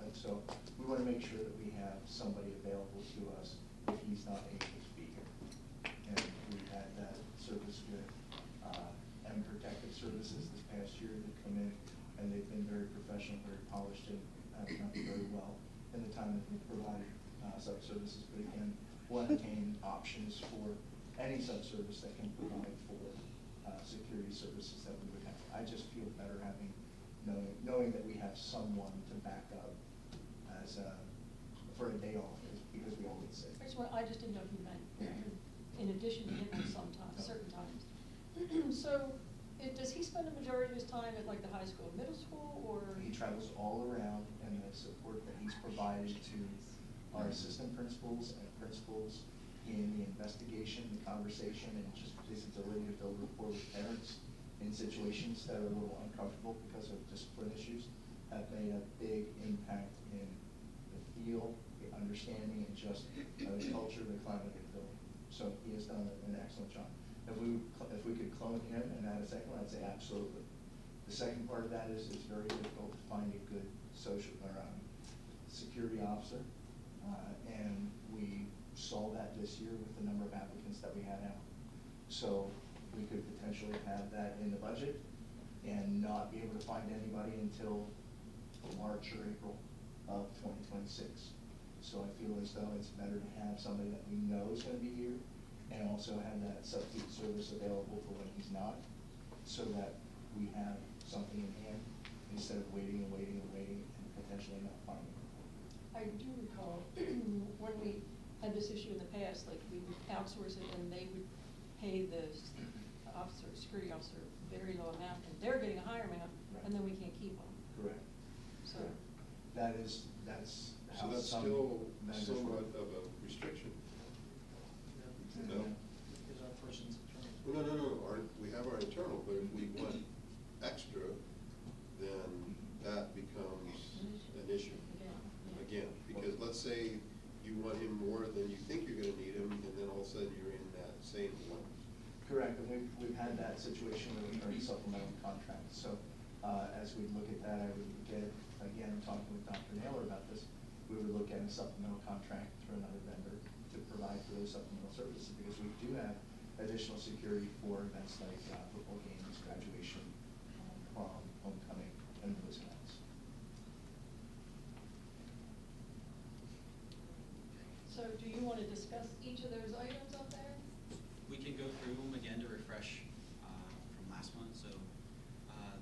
And so we want to make sure that we have somebody available to us if he's not able to be here. And we had that service with M Protective Services this past year that come in, and they've been very professional, very polished, and done very well in the time that we provided sub-services. But again, we'll entertain options for any sub-service that can provide for security services that we would have. I just feel better having knowing that we have someone to back up as for a day off, because we all get sick. I just didn't know if you meant in addition to him sometimes, certain times. So, does he spend the majority of his time at like the high school, middle school, or? He travels all around, and the support that he's provided to our assistant principals and principals in the investigation, the conversation, and just his ability to build rapport with parents in situations that are a little uncomfortable because of discipline issues have made a big impact in the feel, the understanding, and just the culture, the climate of the building. So he has done an excellent job. If we could clone him and add a second one, I'd say absolutely. The second part of that is it's very difficult to find a good social or security officer, and we saw that this year with the number of applicants that we had out. So we could potentially have that in the budget and not be able to find anybody until March or April of 2026. So I feel as though it's better to have somebody that we know is going to be here, and also have that substitute service available for when he's not, so that we have something in hand instead of waiting and waiting and waiting and potentially not finding it. I do recall when we had this issue in the past, like we would outsource it and they would pay the officer, security officer, very low amount, and they're getting a higher amount, right, and then we can't keep them. Correct. So Correct. That's how so that's still somewhat of a restriction. No. Because our person's internal. Well, no. We have our internal, but if we want extra, then that becomes an issue. Again, because let's say you want him more than you think you're going to need him, and then all of a sudden you're in that same one. Correct, and we've had that situation with our supplemental contract. So as we look at that, I would get, again, talking with Dr. Naylor about this, we would look at a supplemental contract through another vendor to provide for those supplemental services, because we do have additional security for events like football games, graduation, prom, homecoming, and those events. do you want to discuss each of those items up there? We can go through them again to refresh from last month. So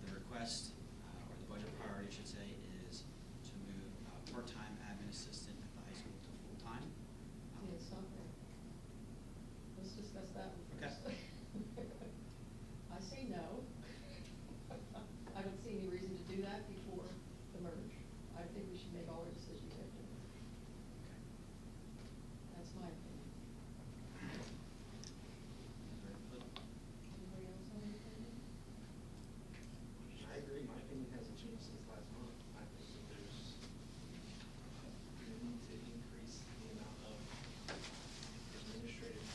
the request, or the budget priority, I should say, is to move part-time admin assistant at the high school to full-time. Yeah, something. Let's discuss that one first. Okay. I say no. I don't see any reason to do that before the merge. I think we should make all our decisions after. Okay. That's my opinion. Anybody else have any opinion? I agree. My opinion hasn't changed since last month. I think that there's a need to increase the amount of administrative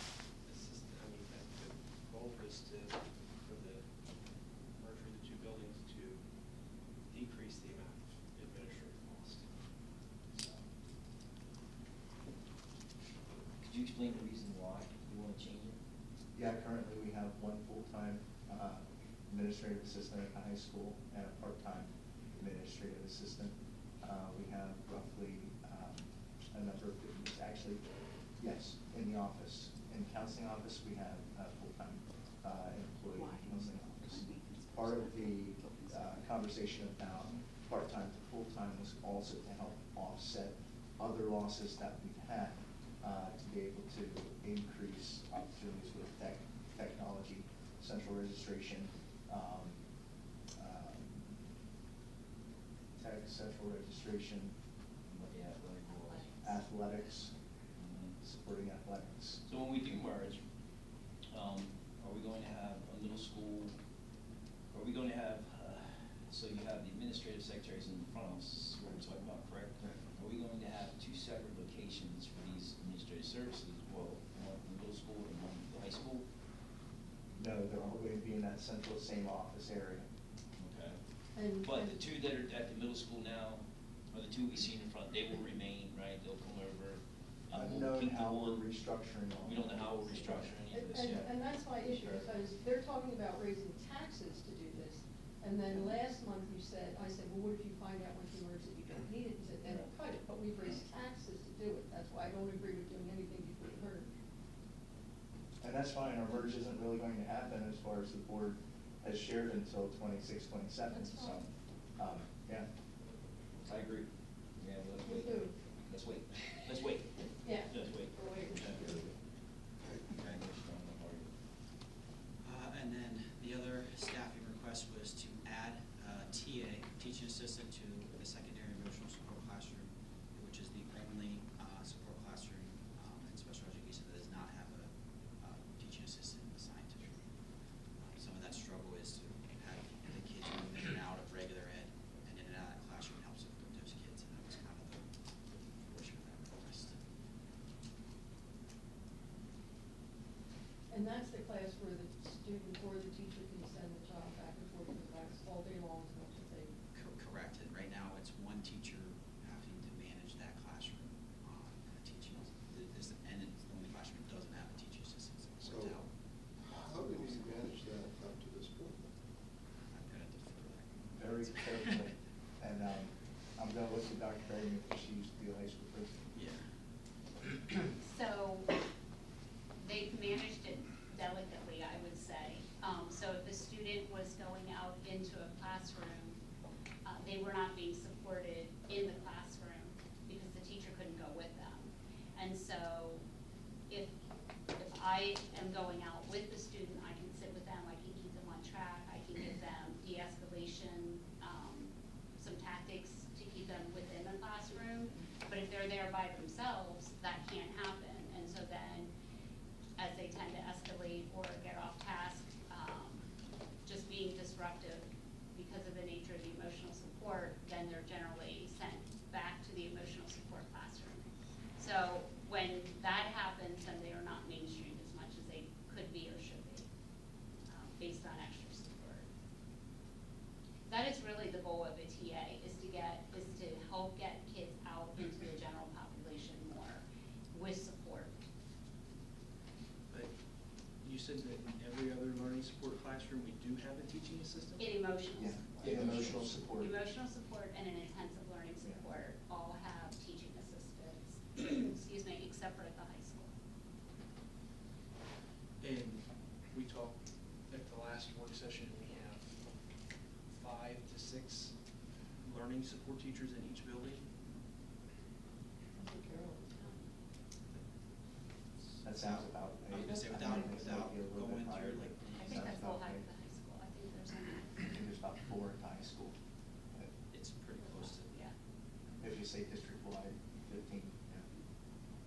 assistant. I mean, that the goal is to, for the merger of the two buildings, to decrease the amount of administrative cost. So. Could you explain the reason why you want to change it? Yeah, currently we have one full-time administrative assistant at the high school and a part-time administrative assistant. We have roughly a number of different, actually, yes, in the office. In the counseling office, we have a full-time employee in the counseling office. Part of the conversation about part-time to full-time was also to help offset other losses that we've had, to be able to increase opportunities with technology, central registration, central registration, athletics, supporting athletics. So when we do merge, are we going to have a middle school? Are we going to have, so you have the administrative secretaries in front of us, what we're talking about, correct? Correct. Are we going to have two separate locations for these administrative services? Well, one for the middle school and one for the high school? No, they're all going to be in that central same office area. Okay. And But the two that are at the middle school now, or the two we see in front, they will remain, right? They'll come over. We'll Unknown keep the how we're one. restructuring all. We don't know how we're restructuring any of this yet. And that's my issue, because they're talking about raising taxes to do this. And then last month you said, I said, well, what if you find out when you learn that you don't need it? You said, then cut it, but we've raised taxes to do it. That's why I don't agree with doing anything before the merge. And that's fine, our merge isn't really going to happen as far as the board has shared until 26, 27, That's so, fine. yeah. I agree. Yeah, let's Me wait. too. Let's wait. Let's wait. Yeah. Let's wait. Or wait. Okay. And then the other staffing request was to add TA, teaching assistant, to the secondary emotional support classroom, which is the only support classroom in special education that does not have a teaching assistant assigned to it. Some of that struggle is to have the kids move in and out of regular ed and in and out of that classroom helps support those kids, and that was kind of the portion of that request. And that's the class where the student or the teacher can send the child back and forth to the class all day long, is what you think? Correct, and right now it's one teacher having to manage that classroom, teaching, and it's the only classroom that doesn't have a teaching assistant, so So, it's out. how did you manage that up to this point? I'm gonna defer that. Very carefully. And I'm going to look at Dr. Berry because she used to be a high school principal. Yeah. So they've managed it delicately, I would say. So if the student was going out into a classroom, they were not being supported in the classroom because the teacher couldn't go with them. And so if I am going out with the student, I can sit with them, I can keep them on track, I can give them de-escalation, some tactics to keep them within the classroom. But if they're there by themselves, that can't happen. And so then, as they tend to escalate or get off task, just being disruptive because of the nature of the emotional support, then they're generally sent back to the emotional support classroom. So when that happens, then they are not mainstreamed as much as they could be or should be, based on extra support. That is really the goal of a TA, is to help get kids out into the general population more with support. But you said that in every other learning support classroom, we do have a teaching assistant? In emotional Yeah, support. in emotional support. Emotional support and in intensive learning support all have teaching assistants, excuse me, except for at the high school. And we talked at the last work session, we have 5 to 6 learning support teachers in each building. That sounds about. I was gonna say, I without think it's might be a little going bit higher, through, but like, I think sounds that's the about high right. at the high school. I think there's only, I think there's about 4 at the high school. But it's pretty close to. yeah. if you say district-wide, 15, yeah.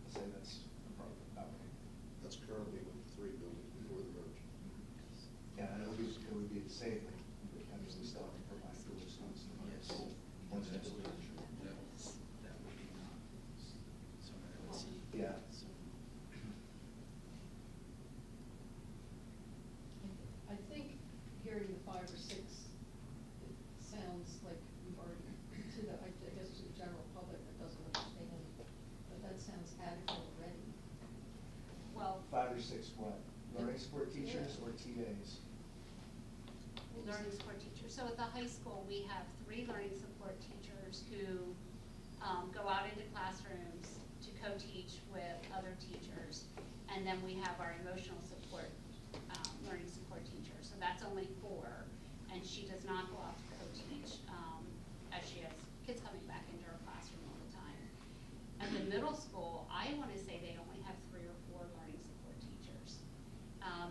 I'd say that's probably about right. That's currently with 3 buildings before the merge. Yeah, and it would be the same, like, I mean, we still have to provide for the students in the high school. Once it's merged. That would be not somewhere I would see. Yeah. So, I think hearing the 5 or 6, it sounds like we've already, to the, I guess to the general public that doesn't understand, but that sounds adequate already. Well, 5 or 6 what? Learning support teachers or TAs? learning support teachers. So at the high school, we have 3 learning support teachers who go out into classrooms to co-teach with other teachers. And then we have our emotional support, learning support teacher. So that's only 4. And she does not go out to co-teach, as she has kids coming back into her classroom all the time. At the middle school, I want to say they only have 3 or 4 learning support teachers.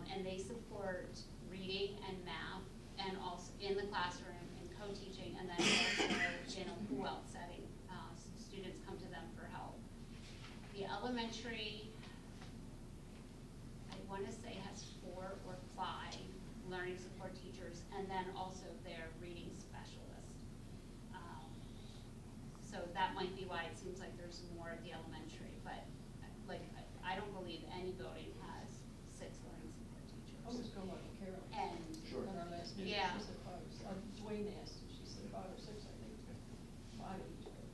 And they support reading and math, and also in the classroom and co-teaching, and then also in a pull-out setting. Students come to them for help. The elementary, I want to say, has 4 or 5 learning support teachers, and then also their reading specialist. So that might be why it seems like there's more at the elementary, but like I don't believe any building has 6 learning support teachers. I'll just go like Carol. And Sure. On our last meeting, Yeah. she said 5, Dwayne asked, she said 5 or 6, I think. 5 at each building.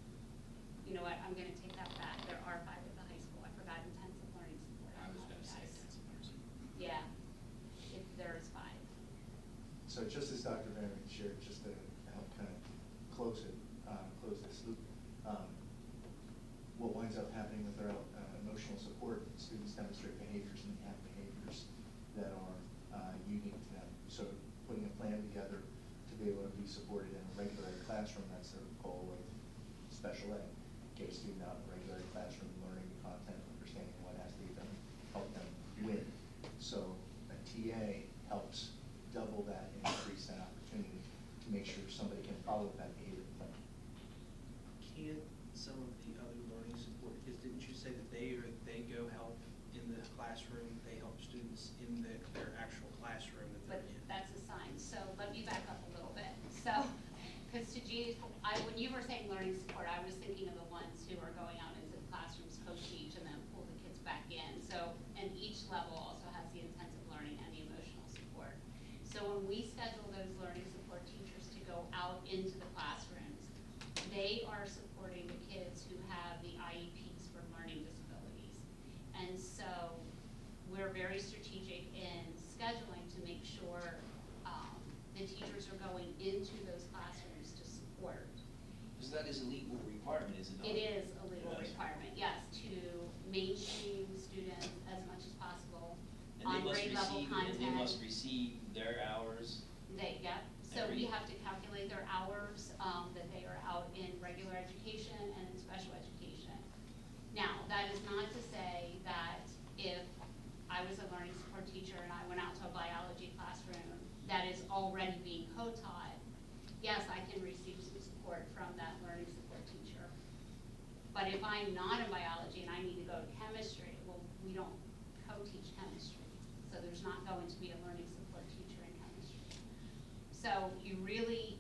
I'm gonna take that back, there are 5 at the high school, I forgot intensive learning support. I was gonna say apologize. intensive learning. Yeah, there is 5. So just as Dr. Vanderman shared, just to help kind of close this loop, what winds up happening with our emotional support, students demonstrate behaviors and they have behaviors that are unique to them. So putting a plan together to be able to be supported in a regular classroom, that's the goal of special ed. Get a student out in a regular classroom, learning the content, understanding what has to be done, help them win. So a TA helps double that and increase that opportunity to make sure somebody can follow that behavior plan. Can some of the other learning support, because didn't you say that they go help in the classroom, they help students in their actual classroom that But they're in? that's assigned, so let me back up a little bit. So, because to Jean's, when you were saying learning support, I was thinking of the ones who are going out into the classrooms, co-teach, and then pull the kids back in. So, and each level also has the intensive learning and the emotional support. So when we schedule those learning support teachers to go out into the classrooms, they are supporting the kids who have the IEPs for learning disabilities. And so we're very strategic in scheduling to make sure the teachers are going into those classrooms to support. Because that is a legal requirement, is it not? It is a legal Yes. requirement, yes, to mainstream students as much as possible And on they must grade level receive, content. and they must receive their hours. Yep, so we Every- have to calculate their hours, that they are out in regular education and in special education. Now, that is not to say that if I was a learning support teacher and I went out to a biology classroom that is already being co-taught, yes, I can receive some support from that learning support teacher. But if I'm not in biology and I need to go to chemistry, well, we don't co-teach chemistry. So there's not going to be a learning support teacher in chemistry. So you really,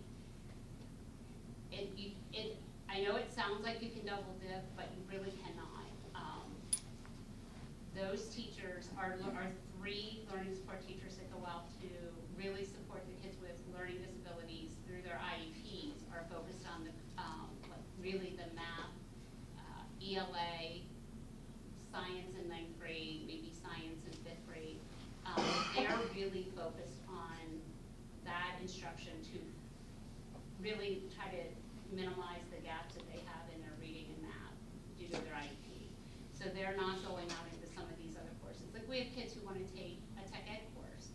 I know it sounds like you can double dip, but you really cannot. Those teachers are 3 learning support teachers that go out to really support the kids with learning disabilities through their IEPs, are focused on the, really the math, ELA, science in 9th grade, maybe science in 5th grade. They're really focused on that instruction to really try to minimize the gaps that they have in their reading and math due to their IEP. So they're not going out into some of these other courses. Like we have kids who want to take a tech ed course.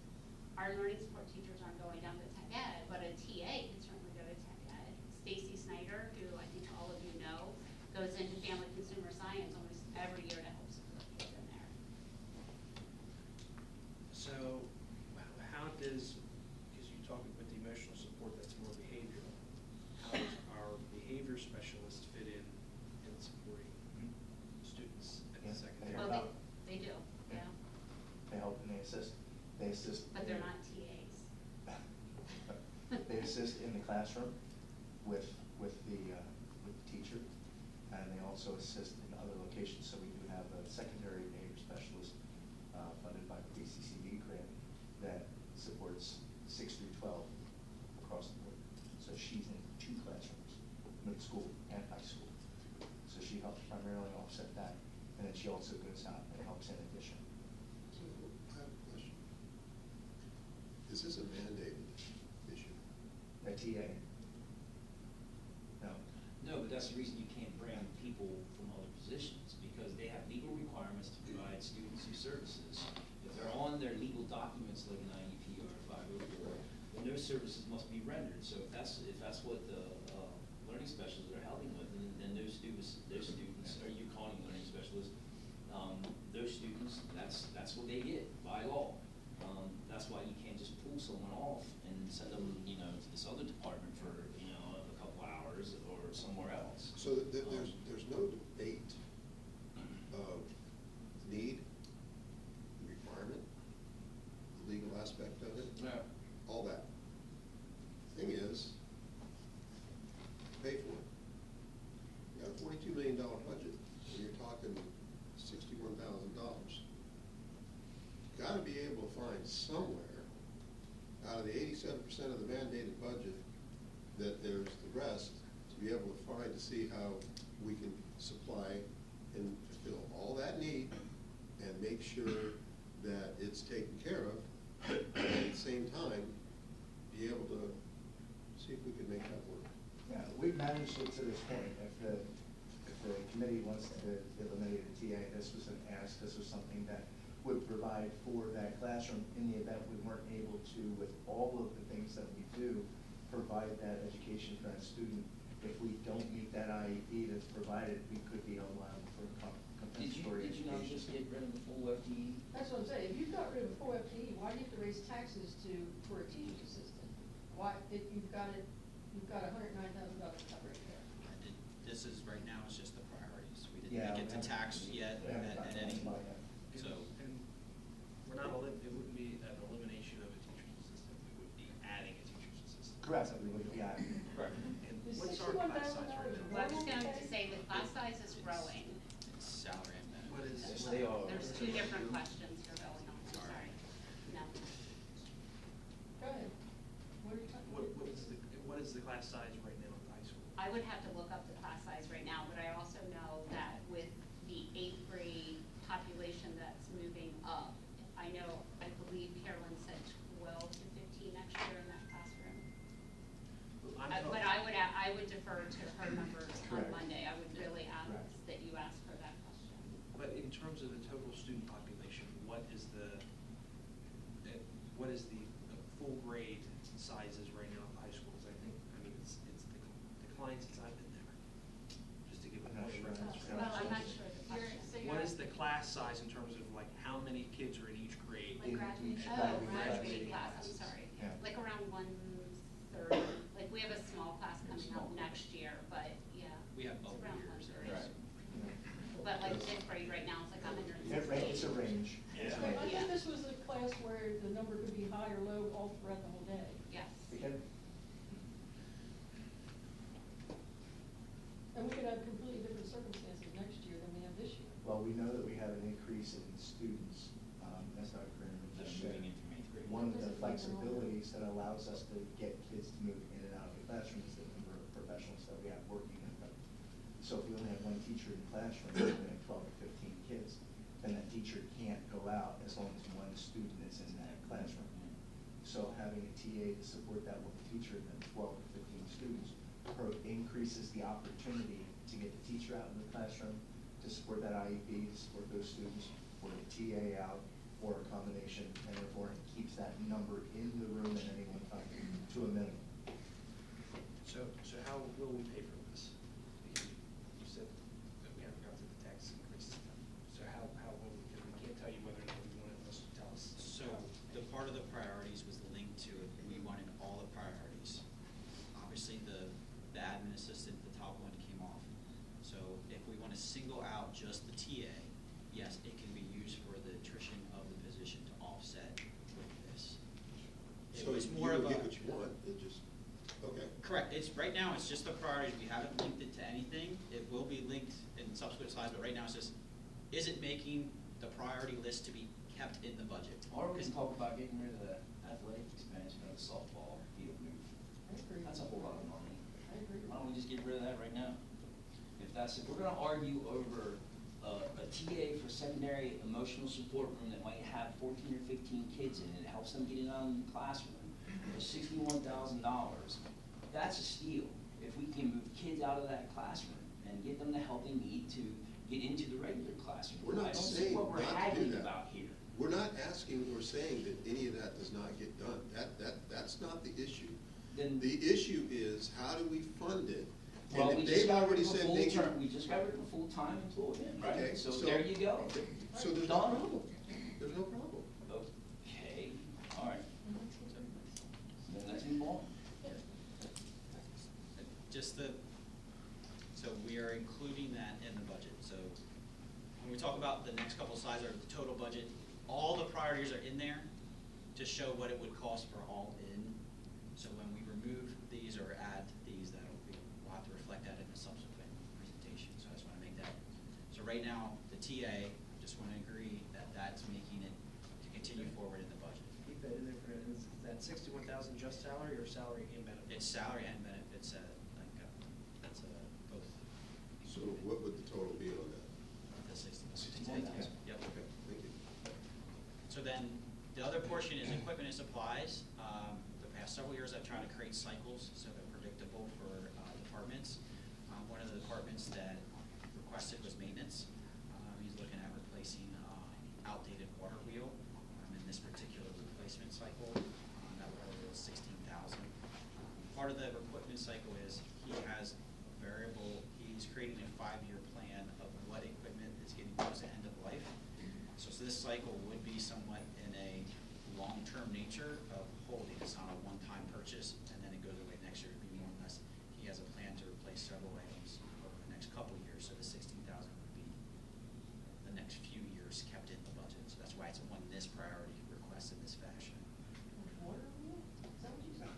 Our learning support teachers aren't going down to tech ed, but a TA can certainly go to tech ed. Stacy Snyder, who I think all of you know, goes into family consumer science almost every year to help support kids in there. So how does, because you talk about the emotional support, that's more behavioral, how does our behavior specialist fit in supporting students at the Yeah, secondary? help Well, out. they do, yeah, They help and they assist. They assist. but they're not TAs. They assist in the classroom with the teacher, and they also assist in other locations. So we do have a secondary behavior specialist funded by the BCCD grant that supports 6 through 12 across the board. So she's in 2 classrooms, middle school and high school. So she helps primarily offset that, and then she also goes out and helps in addition. So I have a question. Is this a mandated issue? A TA? No. No, but that's the reason you can't bring people from other positions, because they have legal requirements to provide students through services. If they're on their legal documents like an IEP or a 504, then those services must be rendered. So if that's what the learning specialists are helping with, then those students, or you calling learning specialists, those students, that's what they get by law. That's why you can't just pull someone off and send them, to this other department for, a couple hours or somewhere else. So there's no debate of need, requirement, the legal aspect of it, all that. Thing is, pay for it. You got a $42 million budget, and you're talking $61,000. Got to be able to find somewhere out of the 87% of the mandated budget that there's the rest to be able to find to see how we can supply and fulfill all that need and make sure that it's taken care of, and at the same time, be able to see if we can make that work. Yeah, we've managed it to this point. If the committee wants to eliminate a TA, this was an ask, this was something that would provide for that classroom in the event we weren't able to, with all of the things that we do, provide that education for that student. If we don't meet that IEP that's provided, we could be liable for compensatory Did you not education. just get rid of the full FTE? That's what I'm saying, if you've got rid of 4 FTE, why do you have to raise taxes for a teacher's assistant? Why, if you've got $109,000 cut right there. This is, right now, it's just the priorities. We Yeah, didn't get to tax yet at any, so. And we're not, it wouldn't be an elimination of a teacher's assistant, we would be adding a teacher's assistant. Correct, we would be at. Correct. And Is what's our class size right $61,000 now? Well, I was going to say, the class size is growing. It's salary and benefits. What is? Yes, they are. There's two different questions here going on, I'm sorry. No. Go ahead. What are you talking about? What is the class size right now in high school? I would have to look up the class size right now, but I also know that with the 8th grade population that's moving up, I believe Carolyn said 12 to 15 next year in that classroom. But I would defer to her numbers on Correct. Monday. I would really ask Correct. that you ask her that question. But in terms of the total student population, what is the full grade sizes right now in high schools? It's declined since I've been there. Just to give a I'm not point of sure. reference. Well, I'm not sure the question. What is the class size in terms of like how many kids are in each grade? Like In graduating, each graduating graduating class, I'm classes. sorry. Yeah. Like around 1/3, like we have a small class coming up next year, but yeah. We have it's both around years. 1/3. Right. But like 5th grade right now, it's like 160. It's a range. It's a I range. think this was a class where the number could be high or low all throughout the whole day. Yes. Okay. And we could have completely different circumstances next year than we have this year. Well, we know that we have an increase in students, as Dr. Kramer That's just said. moving in from 8th grade. One of the flexibilities that allows us to get kids to move in and out of the classroom is the number of professionals that we have working in them. So if we only have one teacher in the classroom, we're going to have 12 to 15 kids, then that teacher can't go out as long as one student is in that classroom. So having a TA to support that one teacher and then 12 to 15 students increases the opportunity to get the teacher out in the classroom, to support that IEP, to support those students, or the TA out, or a combination, and therefore it keeps that number in the room at any one time to a minimum. So how will we pay for this? Because you said that we haven't gone to the tax increase. So how will we, because we can't tell you whether or not we want it, unless you tell us. So the part of the priorities was linked to it. We wanted all the priorities. Obviously, the admin assistant, the top one, came off. So if we want to single out just the TA, yes, it can be used for the attrition of the position to offset with this. It So was you more will of get a- what you want, it just, okay. Correct. Right now, it's just the priorities. We haven't linked it to anything. It will be linked in subsequent slides, but right now it's just, is it making the priority list to be kept in the budget? Or we can talk about getting rid of the athletic expansion of the softball field move. I agree. That's a whole lot of money. I agree. Why don't we just get rid of that right now? If we're gonna argue over a TA for secondary emotional support room that might have 14 or 15 kids in it, helps them get in on the classroom, for $61,000, that's a steal. If we can move kids out of that classroom and get them the help they need to get into the regular classroom. We're not I don't see saying what we're not to do haggling that. about here. We're not asking or saying that any of that does not get done. That's not the issue. Then- The issue is, how do we fund it? Well, And we if just they've got rid already of a said full they term, can. we just got rid of a full-time employee, right? Okay, So there you go. okay, so there's no Done. problem. There's no problem. Okay, all right. Then let's move on. So we are including that in the budget. So when we talk about the next couple slides or the total budget, all the priorities are in there to show what it would cost for all in. So when we remove these or add these, we'll have to reflect that in a subsequent presentation. So I just want to make that. So right now, the TA, I just want to agree that that's making it to continue forward in the budget. Keep that in there for, is that 61,000 just salary or salary and benefits? It's salary and benefits, both. So portion is equipment and supplies. The past several years, I've tried to create cycles so they're predictable for departments. One of the departments that requested was maintenance. He's looking at replacing outdated water wheel. In this particular replacement cycle, that water wheel is $16,000. Part of the equipment cycle is he has a variable. He's creating a 5-year plan of what equipment is getting close to end of life. So this cycle would be somewhat in a long-term nature of holding. It's not a one-time purchase and then it goes away next year. It would be more or less. He has a plan to replace several items over the next couple of years. So the $16,000 would be the next few years kept in the budget. So that's why it's on this priority request in this fashion. Water wheel? Is that what you said?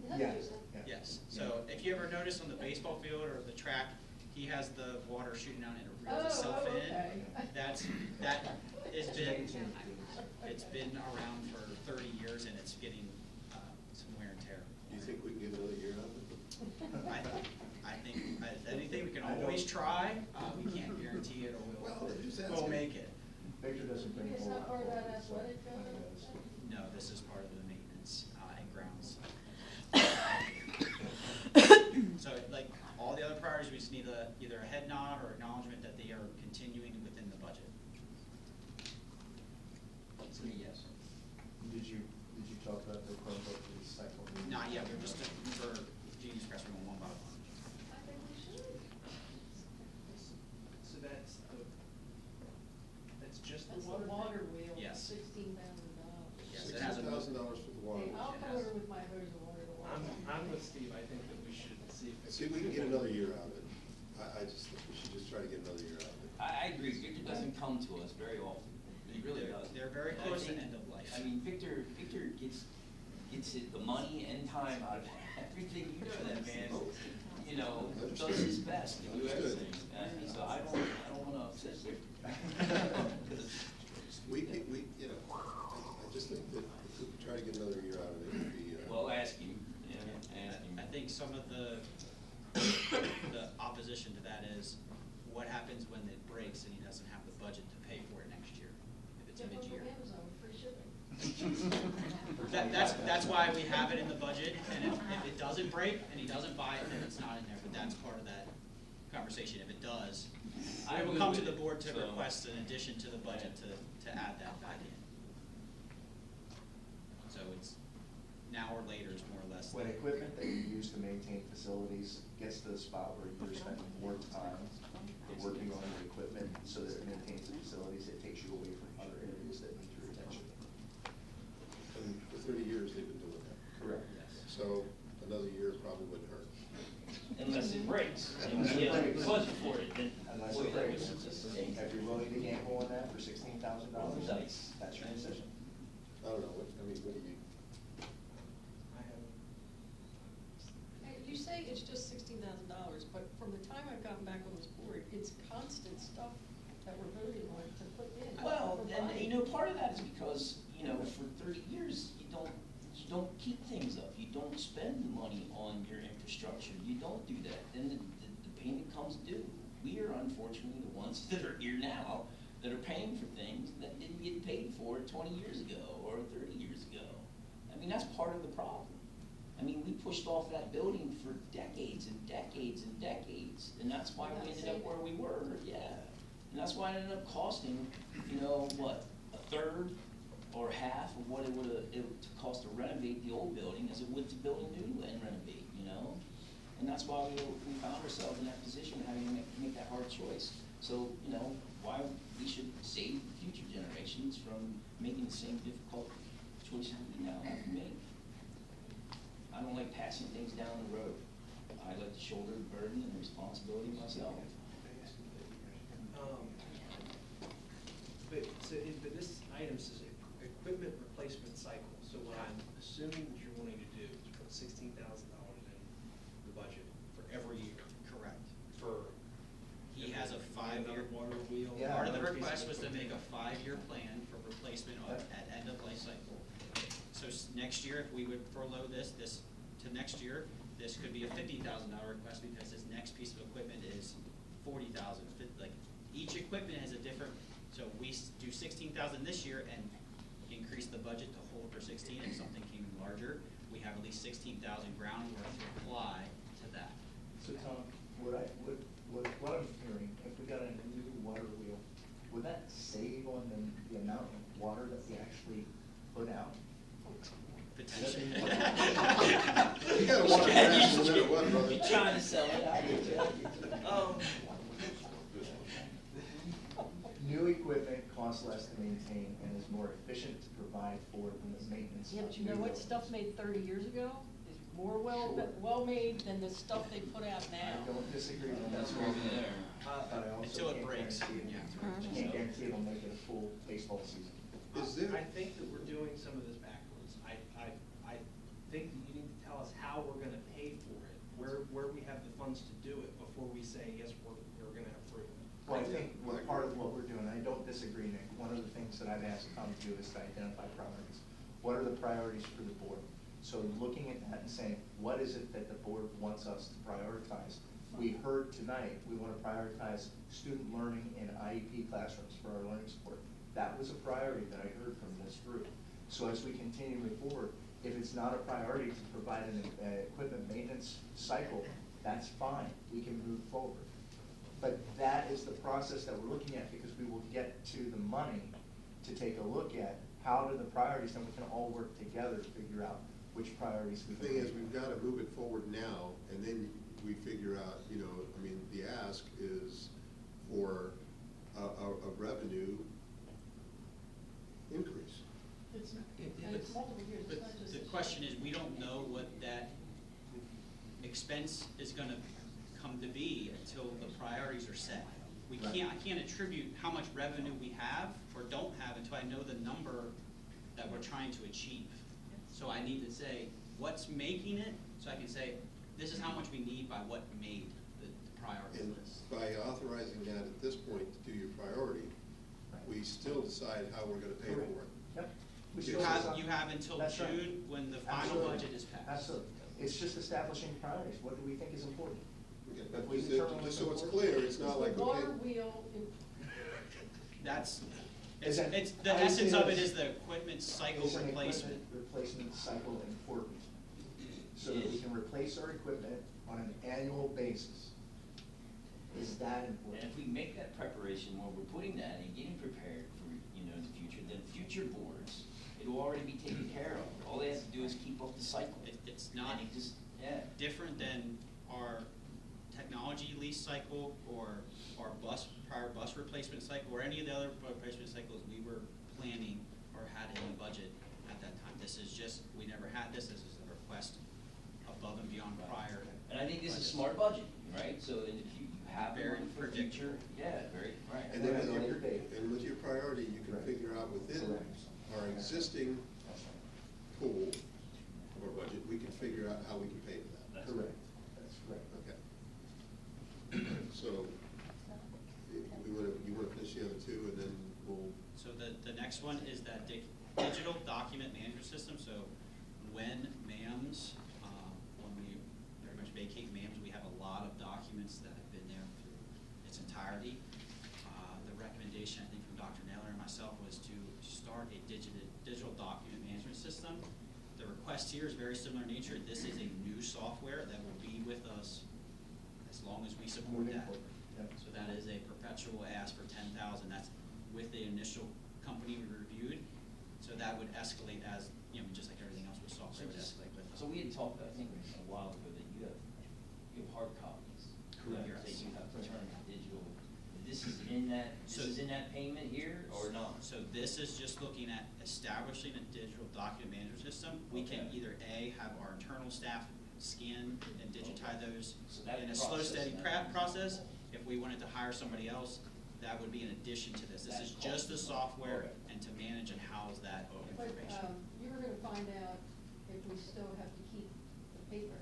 Is that Yeah. what you said? Yeah. Yes. So if you ever notice on the baseball field or the track, he has the water shooting out and it reels itself in. Okay. That it's been around for 30 years and it's getting some wear and tear. Do you think we can get another year out of it? I think anything we can always try. We can't guarantee it or we'll make it. Victor doesn't bring. It's not part of that athletic, No, this is part of the maintenance and grounds. So like all the other priorities, we just need either a head nod or acknowledgement that they are continuing within the budget. It's me, yes. Did you talk about the Chromebook for the cycle? Not yet, we're just for Genius Press Room one by one. I think we should. So that's just the That's the water wheel. Yes. $16,000. Yes, it has a- $16,000 for the water. Hey, I'll come over with my hose of water to water. I'm with Steve, I think that we should see if. See if we can get another year out of it. I just think we should just try to get another year out of it. I agree, Victor doesn't come to us very often, he really does. They're very And I close to think- end of life. I mean, Victor gets it, the money and time out of everything. You know that man, you know, does his best to do everything. And so I don't wanna upset Victor. We, you know, I just think that if we could try to get another year out of it, it'd be. Well, ask him, ask him. I think some of the opposition to that is what happens when it breaks and he doesn't have the budget to pay for it next year, if it's a Jump over mid-year. Amazon with free shipping. That's why we have it in the budget, and if it doesn't break and he doesn't buy it, then it's not in there, but that's part of that conversation. If it does, I will come to the board to request an addition to the budget to add that back in. So it's now or later is more or less. When equipment that you use to maintain facilities gets to the spot where you're spending more time working on the equipment so that it maintains the facilities, it takes you away from other areas that need your attention. And for 30 years, they've been doing that. Correct. So another year probably wouldn't hurt. Unless it breaks, and we have a budget for it, then. Unless boy, it that breaks. was just a- If you're willing to gamble on that for $16,000, Nice. that's your decision. I don't know, what do you? I have. Hey, you say it's just $16,000, but from the time I've gotten back on this board, it's constant stuff that we're voting on to put in. Well, for and buying. you know, part of that is because, you know, for 30 years, you don't keep things up. You don't spend the money on your infrastructure. You don't do that. Then the payment comes due. We are unfortunately the ones that are here now that are paying for things that didn't get paid for 20 years ago or 30 years ago. I mean, that's part of the problem. I mean, we pushed off that building for decades and decades and decades, and that's why we ended up where we were, yeah. And that's why it ended up costing, you know, what, a third or half of what it would cost to renovate the old building as it would to build a new and renovate, you know? And that's why we found ourselves in that position, having to make that hard choice. So, you know, why we should save future generations from making the same difficult choices we now have to make. I don't like passing things down the road. I like to shoulder the burden and the responsibility myself. But this item says equipment replacement cycle, so what I'm assuming that you're wanting to do is put $16,000 in the budget for every year. Correct. For. He has a 5-year. Water wheel. Yeah. Part of the another piece request was to make a equipment. 5-year plan for replacement at end of life cycle. So next year, if we would furlough this to next year, this could be a $50,000 request because this next piece of equipment is $40,000. Like each equipment has a different. So we do $16,000 this year and increase increase the budget to hold for 16. If something came in larger, we have at least 16,000 groundwork to apply to that. So Tom, what I'm hearing, if we got a new water wheel, would that save on the amount of water that we actually put out? Potentially. You gotta water fast no matter what, brother. You're trying to sell it, I get you. New equipment costs less to maintain and is more efficient to provide for the maintenance. Yeah, of but you know new what, wheels. stuff made 30 years ago is more Sure. well-made than the stuff they put out I now. don't disagree with that. That's where we're there. But I also Until it can't breaks, guarantee it. yeah. Can't guarantee it'll make it a full baseball season. Is there? I think that we're doing some of this backwards. I think that you need to tell us how we're gonna pay for it, where we have the funds to do it before we say, yes, we're gonna approve it. Well, I think part of what we're doing, I don't disagree, Nick, one of the things that I've asked Tom to do is to identify priorities. What are the priorities for the board? So looking at that and saying, what is it that the board wants us to prioritize? We heard tonight, we want to prioritize student learning in IEP classrooms for our learning support. That was a priority that I heard from this group. So as we continue to move forward, if it's not a priority to provide an equipment maintenance cycle, that's fine, we can move forward. But that is the process that we're looking at, because we will get to the money to take a look at how do the priorities, and we can all work together to figure out which priorities we The can. thing is, we've got to move it forward now, and then we figure out, you know, I mean, the ask is for a revenue increase. It's, and it's multiple years, it's But not just. the question is, we don't know what that expense is gonna come to be until the priorities are set. I can't attribute how much revenue we have or don't have until I know the number that we're trying to achieve. So I need to say, what's making it, so I can say, this is how much we need by what made the priority And list. by authorizing that at this point to do your priority, we still decide how we're going to pay for it. Yep. We You still have, decide- you have until That's right. June when the final Absolutely. budget is passed. Absolutely. It's just establishing priorities. What do we think is important? Okay, If but we just determine just what's so it's important- clear, it's Is not the like, okay. water wheel, That's, Is that- it's, the I would essence say of it this. is the equipment cycle Is an replacement. equipment replacement cycle important? So that we can replace our equipment on an annual basis. Is that And important? if we make that preparation while we're putting that and getting prepared for, you know, the future, then future boards, it will already be taken care of. All they have to do is keep up the cycle. It's not And it just, yeah. different than our technology lease cycle or our prior bus replacement cycle or any of the other replacement cycles we were planning or had in the budget at that time. This is just, we never had this. This is a request above and beyond prior. And I think this is budgets. smart budget, right? So in the future, you have Very one for the future. predictable. Yeah, very, right. And then At a with later your, date. and with your priority, you can Correct. figure out within Correct. our existing That's right. pool of our budget, we can figure out how we can pay for that. That's Correct. That's correct. Okay. So, you wanna finish the other two, and then we'll, So the next one is that digital document management system. So when MAMS, when we pretty much vacate MAMS, we have a lot of documents that have been there through its entirety. The recommendation, I think, from Dr. Naylor and myself was to start a digital document management system. The request here is very similar in nature. This is a new software that will be with us as long as we support Moving that. forward. Yep. So that is a perpetual ask for 10,000. That's with the initial company we reviewed. So that would escalate as, you know, just like everything else with software would escalate with. So we had talked, I think, a while ago that you have hard copies. Correct. That you have to turn to digital. This is in that, So- this is in that payment here or not? So this is just looking at establishing a digital document management system. We can Okay. either A, have our internal staff scan and digitize those So that in a slow, process steady now- process. If we wanted to hire somebody else, that would be in addition to this. This is That's just the cost. software Okay. and to manage and house that but, information. you were gonna find out if we still have to keep the paper.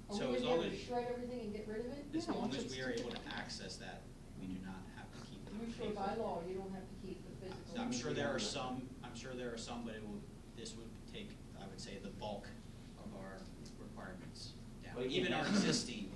Are So we as gonna long be able to as- shred everything and get rid of it? As Yeah, long once as it's- we are able to access that, we do not have to keep it. Usually by law, you don't have to keep the physical. I'm sure there are some, but this would take, I would say, the bulk of our requirements down. But again, Even our that's- existing